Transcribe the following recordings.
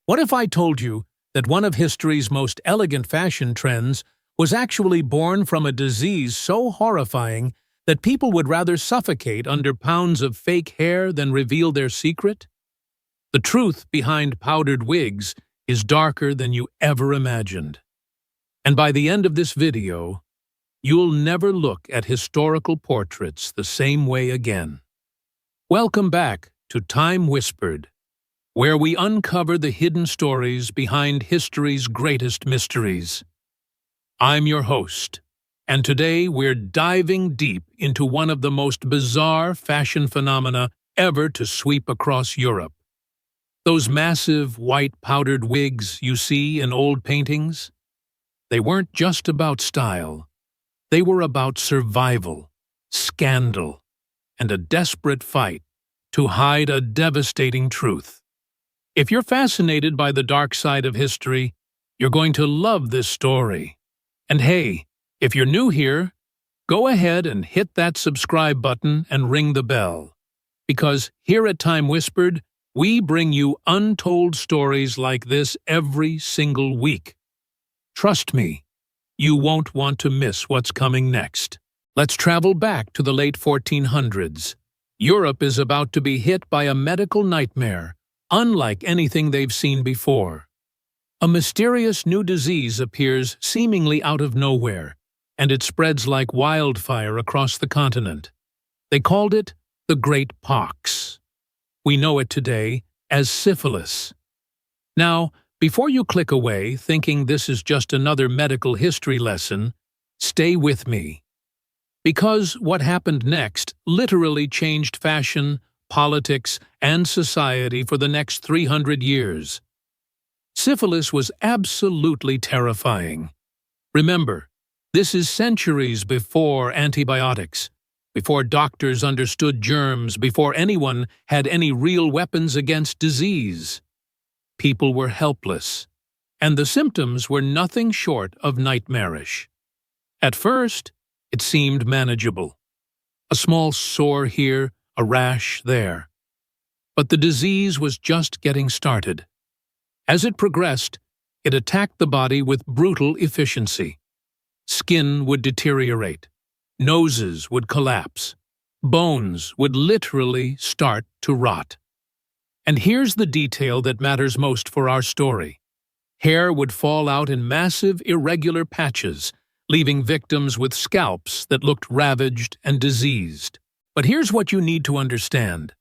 What if I told you that one of history's most elegant fashion trends was actually born from a disease so horrifying that people would rather suffocate under pounds of fake hair than reveal their secret? The truth behind powdered wigs is darker than you ever imagined. And by the end of this video, you'll never look at historical portraits the same way again. Welcome back to Time Whispered, where we uncover the hidden stories behind history's greatest mysteries. I'm your host, and today we're diving deep into one of the most bizarre fashion phenomena ever to sweep across Europe. Those massive white powdered wigs you see in old paintings? They weren't just about style. They were about survival, scandal, and a desperate fight to hide a devastating truth. If you're fascinated by the dark side of history, you're going to love this story. And hey, if you're new here, go ahead and hit that subscribe button and ring the bell. Because here at Time Whispered, we bring you untold stories like this every single week. Trust me, you won't want to miss what's coming next. Let's travel back to the late 1400s. Europe is about to be hit by a medical nightmare, unlike anything they've seen before. A mysterious new disease appears seemingly out of nowhere, and it spreads like wildfire across the continent. They called it the Great Pox. We know it today as syphilis. Now, before you click away thinking this is just another medical history lesson, stay with me. Because what happened next literally changed fashion, politics, and society for the next 300 years. Syphilis was absolutely terrifying. Remember, this is centuries before antibiotics, before doctors understood germs, before anyone had any real weapons against disease. People were helpless, and the symptoms were nothing short of nightmarish. At first, it seemed manageable. A small sore here, a rash there. But the disease was just getting started. As it progressed, it attacked the body with brutal efficiency. Skin would deteriorate. Noses would collapse. Bones would literally start to rot. And here's the detail that matters most for our story. Hair would fall out in massive, irregular patches, leaving victims with scalps that looked ravaged and diseased. But here's what you need to understand.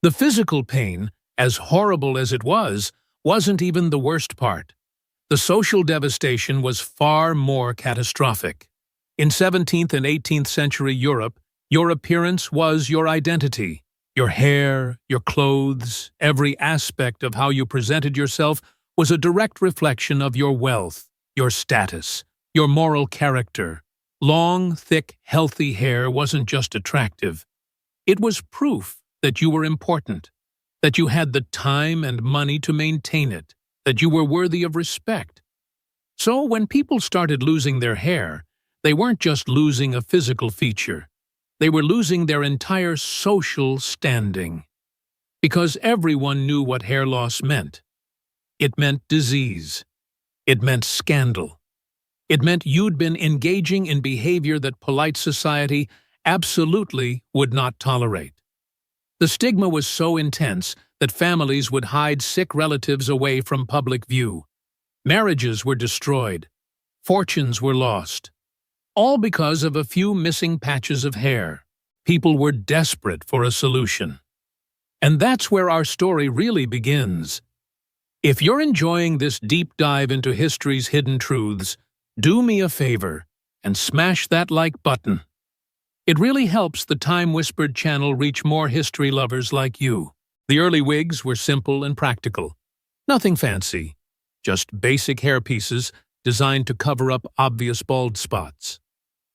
The physical pain, as horrible as it was, wasn't even the worst part. The social devastation was far more catastrophic. In 17th and 18th century Europe, your appearance was your identity. Your hair, your clothes, every aspect of how you presented yourself was a direct reflection of your wealth, your status, your moral character. Long, thick, healthy hair wasn't just attractive. It was proof that you were important, that you had the time and money to maintain it, that you were worthy of respect. So when people started losing their hair, they weren't just losing a physical feature. They were losing their entire social standing. Because everyone knew what hair loss meant. It meant disease. It meant scandal. It meant you'd been engaging in behavior that polite society absolutely would not tolerate. The stigma was so intense that families would hide sick relatives away from public view. Marriages were destroyed. Fortunes were lost. All because of a few missing patches of hair. People were desperate for a solution. And that's where our story really begins. If you're enjoying this deep dive into history's hidden truths, do me a favor and smash that like button. It really helps the Time Whispered channel reach more history lovers like you. The early wigs were simple and practical. Nothing fancy, just basic hairpieces designed to cover up obvious bald spots.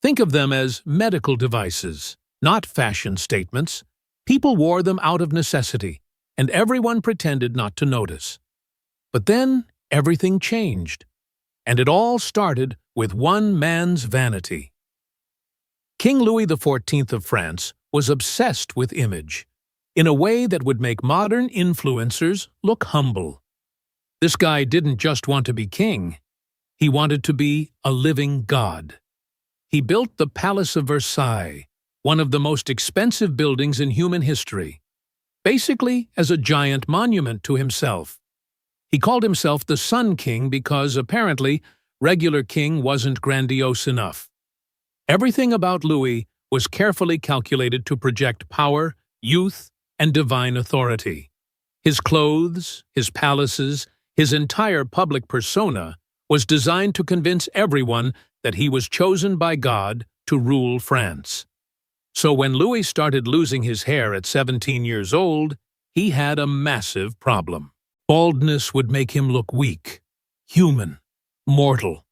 Think of them as medical devices, not fashion statements. People wore them out of necessity, and everyone pretended not to notice. But then everything changed, and it all started with one man's vanity. King Louis XIV of France was obsessed with image, in a way that would make modern influencers look humble. This guy didn't just want to be king. He wanted to be a living god. He built the Palace of Versailles, one of the most expensive buildings in human history, basically as a giant monument to himself. He called himself the Sun King because, apparently, regular king wasn't grandiose enough. Everything about Louis was carefully calculated to project power, youth, and divine authority. His clothes, his palaces, his entire public persona was designed to convince everyone that he was chosen by God to rule France. So when Louis started losing his hair at 17 years old, he had a massive problem. Baldness would make him look weak, human, mortal,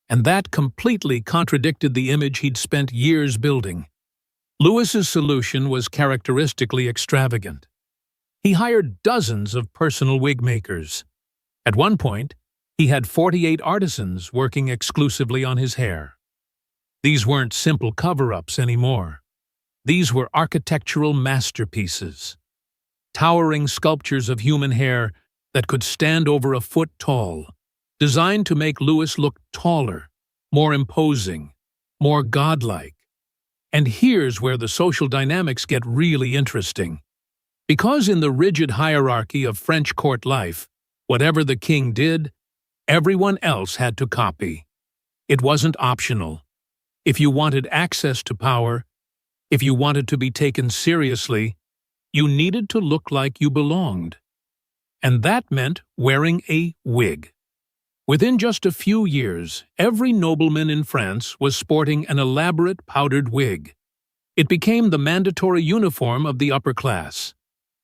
and that completely contradicted the image he'd spent years building. Louis's solution was characteristically extravagant. He hired dozens of personal wig makers. At one point, he had 48 artisans working exclusively on his hair. These weren't simple cover-ups anymore. These were architectural masterpieces, towering sculptures of human hair that could stand over a foot tall, designed to make Louis look taller, more imposing, more godlike. And here's where the social dynamics get really interesting. Because in the rigid hierarchy of French court life, whatever the king did, everyone else had to copy. It wasn't optional. If you wanted access to power, if you wanted to be taken seriously, you needed to look like you belonged. And that meant wearing a wig. Within just a few years, every nobleman in France was sporting an elaborate powdered wig. It became the mandatory uniform of the upper class.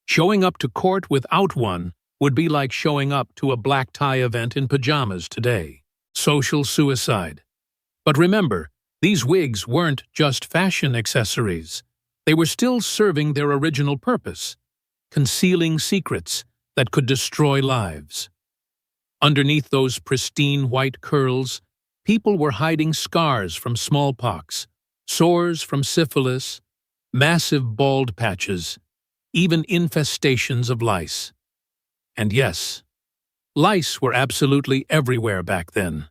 Showing up to court without one would be like showing up to a black tie event in pajamas today. Social suicide. But remember, these wigs weren't just fashion accessories. They were still serving their original purpose, concealing secrets that could destroy lives. Underneath those pristine white curls, people were hiding scars from smallpox, sores from syphilis, massive bald patches, even infestations of lice. And yes, lice were absolutely everywhere back then.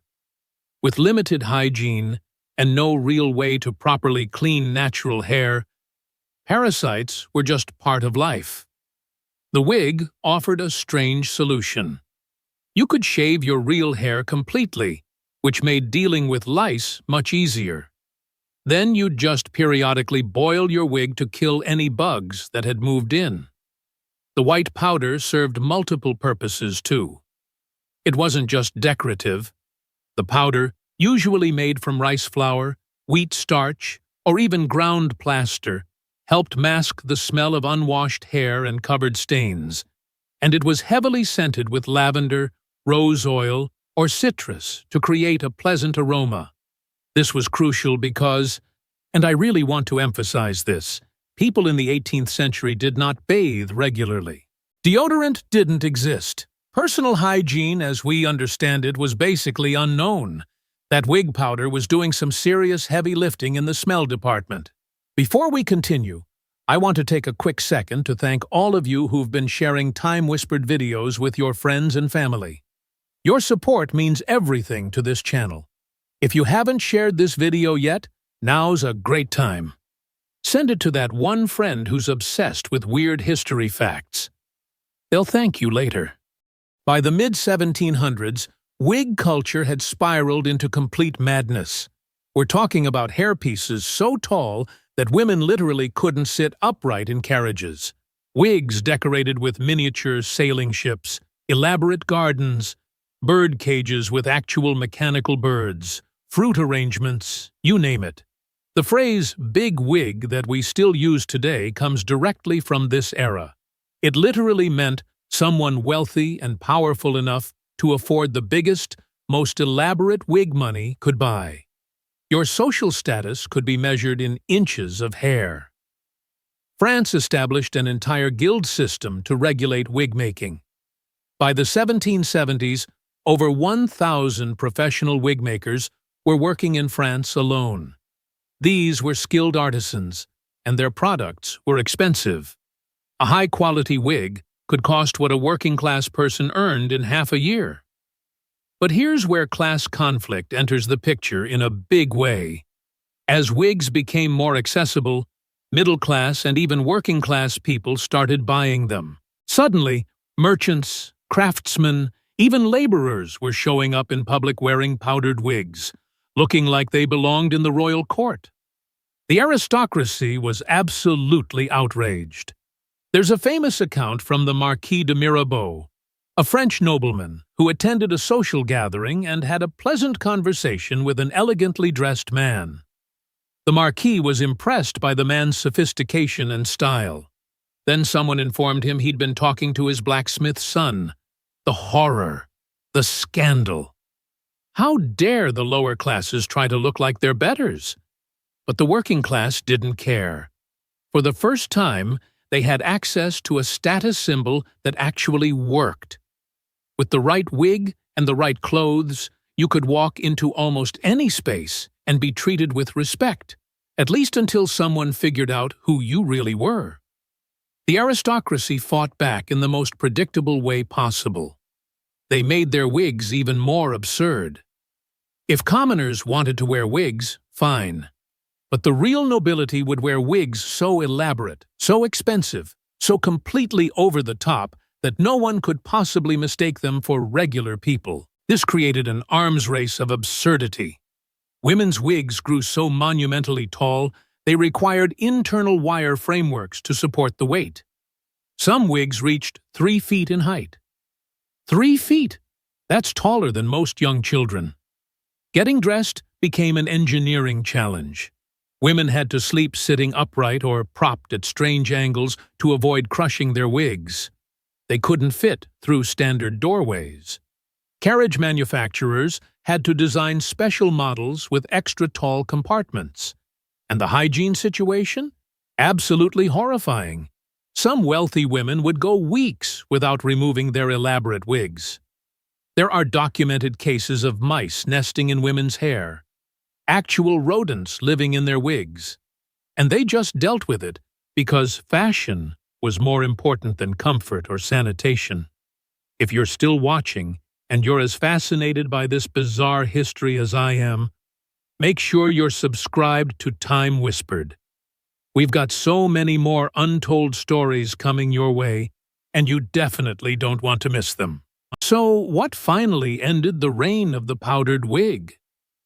With limited hygiene and no real way to properly clean natural hair, parasites were just part of life. The wig offered a strange solution. You could shave your real hair completely, which made dealing with lice much easier. Then you'd just periodically boil your wig to kill any bugs that had moved in. The white powder served multiple purposes too. It wasn't just decorative. The powder, usually made from rice flour, wheat starch, or even ground plaster, helped mask the smell of unwashed hair and covered stains, and it was heavily scented with lavender, rose oil, or citrus to create a pleasant aroma. This was crucial because, and I really want to emphasize this, people in the 18th century did not bathe regularly. Deodorant didn't exist. Personal hygiene, as we understand it, was basically unknown. That wig powder was doing some serious heavy lifting in the smell department. Before we continue, I want to take a quick second to thank all of you who've been sharing time-whispered videos with your friends and family. Your support means everything to this channel. If you haven't shared this video yet, now's a great time. Send it to that one friend who's obsessed with weird history facts. They'll thank you later. By the mid-1700s, wig culture had spiraled into complete madness. We're talking about hairpieces so tall that women literally couldn't sit upright in carriages. Wigs decorated with miniature sailing ships, elaborate gardens, bird cages with actual mechanical birds, fruit arrangements, you name it. The phrase big wig that we still use today comes directly from this era. It literally meant someone wealthy and powerful enough to afford the biggest, most elaborate wig money could buy. Your social status could be measured in inches of hair. France established an entire guild system to regulate wig making. By the 1770s, over 1,000 professional wig makers were working in France alone. These were skilled artisans, and their products were expensive. A high-quality wig could cost what a working-class person earned in half a year. But here's where class conflict enters the picture in a big way. As wigs became more accessible, middle-class and even working-class people started buying them. Suddenly, merchants, craftsmen, even laborers were showing up in public wearing powdered wigs, looking like they belonged in the royal court. The aristocracy was absolutely outraged. There's a famous account from the Marquis de Mirabeau, a French nobleman who attended a social gathering and had a pleasant conversation with an elegantly dressed man. The Marquis was impressed by the man's sophistication and style. Then someone informed him he'd been talking to his blacksmith's son. The horror, the scandal. How dare the lower classes try to look like their betters? But the working class didn't care. For the first time, they had access to a status symbol that actually worked. With the right wig and the right clothes, you could walk into almost any space and be treated with respect, at least until someone figured out who you really were. The aristocracy fought back in the most predictable way possible. They made their wigs even more absurd. If commoners wanted to wear wigs, fine. But the real nobility would wear wigs so elaborate, so expensive, so completely over the top that no one could possibly mistake them for regular people. This created an arms race of absurdity. Women's wigs grew so monumentally tall, they required internal wire frameworks to support the weight. Some wigs reached 3 feet in height. 3 feet! That's taller than most young children. Getting dressed became an engineering challenge. Women had to sleep sitting upright or propped at strange angles to avoid crushing their wigs. They couldn't fit through standard doorways. Carriage manufacturers had to design special models with extra tall compartments. And the hygiene situation? Absolutely horrifying. Some wealthy women would go weeks without removing their elaborate wigs. There are documented cases of mice nesting in women's hair, actual rodents living in their wigs. And they just dealt with it because fashion was more important than comfort or sanitation. If you're still watching, and you're as fascinated by this bizarre history as I am, make sure you're subscribed to Time Whispered. We've got so many more untold stories coming your way, and you definitely don't want to miss them. So, what finally ended the reign of the powdered wig?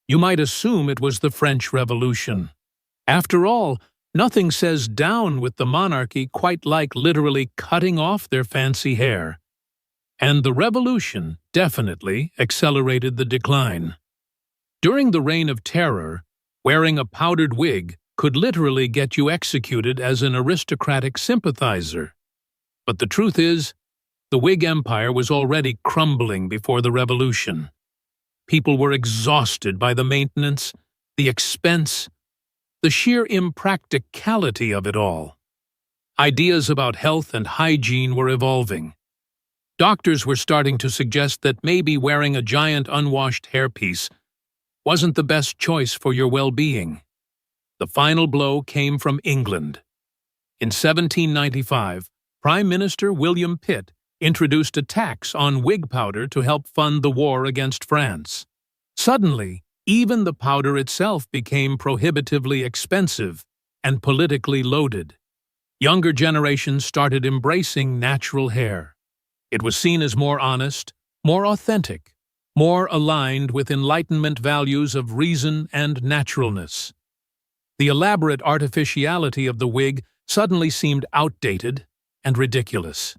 You might assume it was the French Revolution. After all, nothing says down with the monarchy quite like literally cutting off their fancy hair. And the revolution definitely accelerated the decline. During the Reign of Terror, wearing a powdered wig could literally get you executed as an aristocratic sympathizer. But the truth is, the wig empire was already crumbling before the revolution. People were exhausted by the maintenance, the expense, the sheer impracticality of it all. Ideas about health and hygiene were evolving. Doctors were starting to suggest that maybe wearing a giant unwashed hairpiece wasn't the best choice for your well-being. The final blow came from England. In 1795, Prime Minister William Pitt introduced a tax on wig powder to help fund the war against France. Suddenly, even the powder itself became prohibitively expensive and politically loaded. Younger generations started embracing natural hair. It was seen as more honest, more authentic, more aligned with Enlightenment values of reason and naturalness. The elaborate artificiality of the wig suddenly seemed outdated and ridiculous.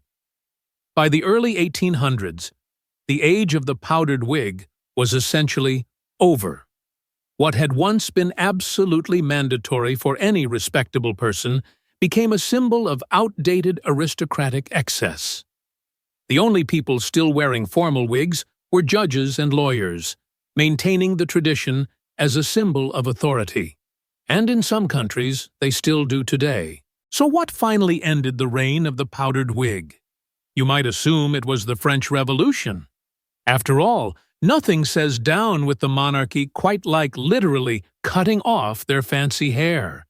By the early 1800s, the age of the powdered wig was essentially over. What had once been absolutely mandatory for any respectable person became a symbol of outdated aristocratic excess. The only people still wearing formal wigs were judges and lawyers, maintaining the tradition as a symbol of authority. And in some countries, they still do today. So what finally ended the reign of the powdered wig? You might assume it was the French Revolution. After all, nothing says down with the monarchy quite like literally cutting off their fancy hair.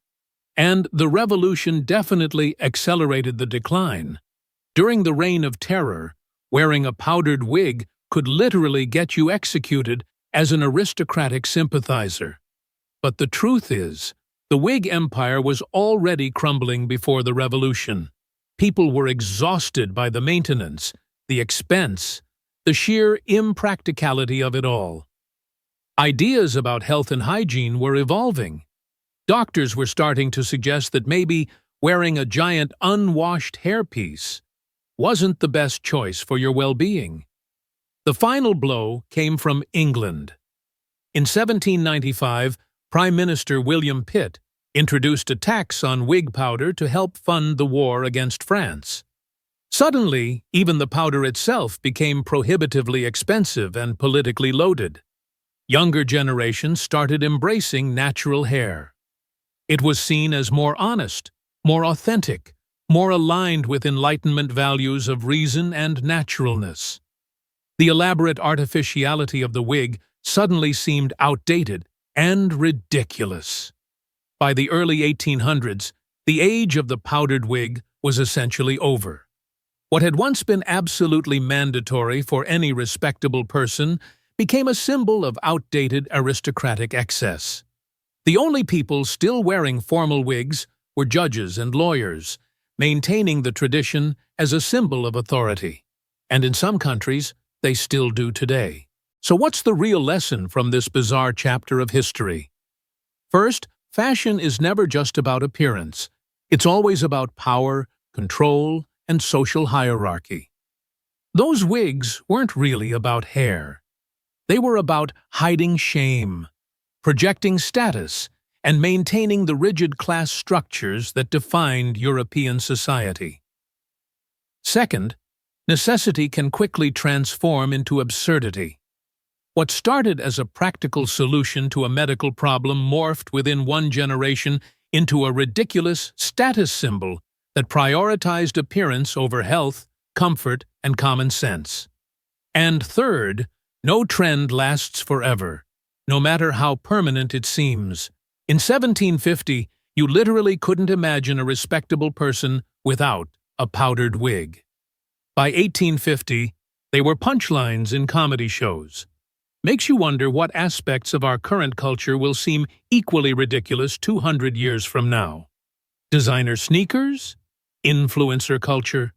And the revolution definitely accelerated the decline. During the Reign of Terror, wearing a powdered wig could literally get you executed as an aristocratic sympathizer. But the truth is, the wig empire was already crumbling before the Revolution. People were exhausted by the maintenance, the expense, the sheer impracticality of it all. Ideas about health and hygiene were evolving. Doctors were starting to suggest that maybe wearing a giant unwashed hairpiece wasn't the best choice for your well-being. The final blow came from England. In 1795, Prime Minister William Pitt introduced a tax on wig powder to help fund the war against France. Suddenly, even the powder itself became prohibitively expensive and politically loaded. Younger generations started embracing natural hair. It was seen as more honest, more authentic, more aligned with Enlightenment values of reason and naturalness. The elaborate artificiality of the wig suddenly seemed outdated and ridiculous. By the early 1800s, the age of the powdered wig was essentially over. What had once been absolutely mandatory for any respectable person became a symbol of outdated aristocratic excess. The only people still wearing formal wigs were judges and lawyers, maintaining the tradition as a symbol of authority. And in some countries, they still do today. So what's the real lesson from this bizarre chapter of history? First, fashion is never just about appearance. It's always about power, control, and social hierarchy. Those wigs weren't really about hair. They were about hiding shame, projecting status, and maintaining the rigid class structures that defined European society. Second, necessity can quickly transform into absurdity. What started as a practical solution to a medical problem morphed within one generation into a ridiculous status symbol that prioritized appearance over health, comfort, and common sense. And third, no trend lasts forever, no matter how permanent it seems. In 1750, you literally couldn't imagine a respectable person without a powdered wig. By 1850, they were punchlines in comedy shows. Makes you wonder what aspects of our current culture will seem equally ridiculous 200 years from now. Designer sneakers? Influencer culture?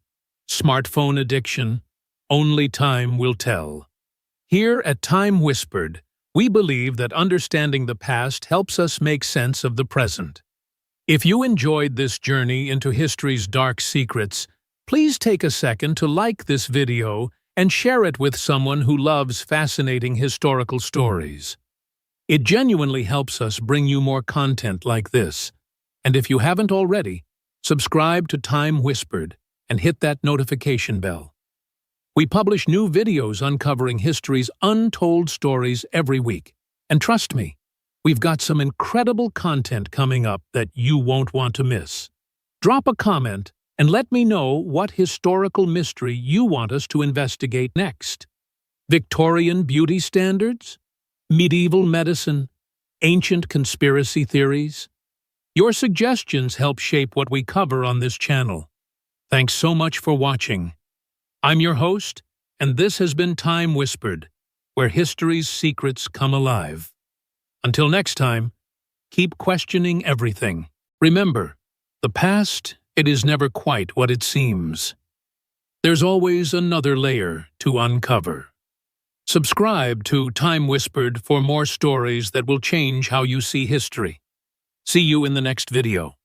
Smartphone addiction? Only time will tell. Here at Time Whispered, we believe that understanding the past helps us make sense of the present. If you enjoyed this journey into history's dark secrets, please take a second to like this video and share it with someone who loves fascinating historical stories. It genuinely helps us bring you more content like this. And if you haven't already, subscribe to Time Whispered and hit that notification bell. We publish new videos uncovering history's untold stories every week. And trust me, we've got some incredible content coming up that you won't want to miss. Drop a comment and let me know what historical mystery you want us to investigate next. Victorian beauty standards? Medieval medicine? Ancient conspiracy theories? Your suggestions help shape what we cover on this channel. Thanks so much for watching. I'm your host, and this has been Time Whispered, where history's secrets come alive. Until next time, keep questioning everything. Remember, the past, it is never quite what it seems. There's always another layer to uncover. Subscribe to Time Whispered for more stories that will change how you see history. See you in the next video.